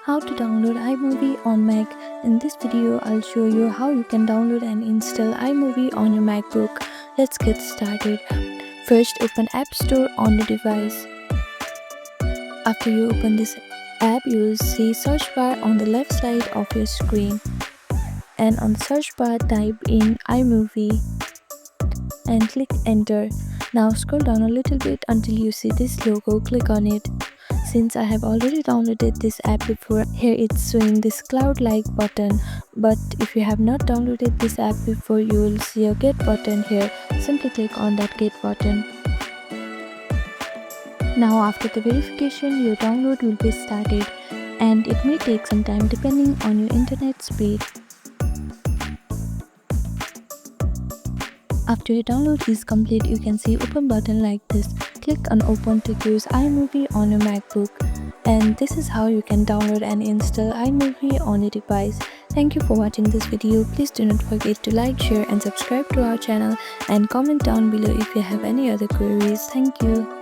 How to download iMovie on Mac. In this video, I'll show you how you can download and install iMovie on your MacBook. Let's get started. First, open App Store on the device. After you open this app, you will see search bar on the left side of your screen. And on the search bar, type in iMovie and click enter. Now scroll down a little bit until you see this logo. Click on it. Since I have already downloaded this app before, here it's showing this cloud-like button. But if you have not downloaded this app before, you will see a get button here. Simply click on that get button. Now after the verification, your download will be started, and it may take some time depending on your internet speed. After your download is complete, you can see open button like this. Click on open to use iMovie on your MacBook. And this is how you can download and install iMovie on your device. Thank you for watching this video. Please do not forget to like, share and subscribe to our channel, and comment down below if you have any other queries. Thank you.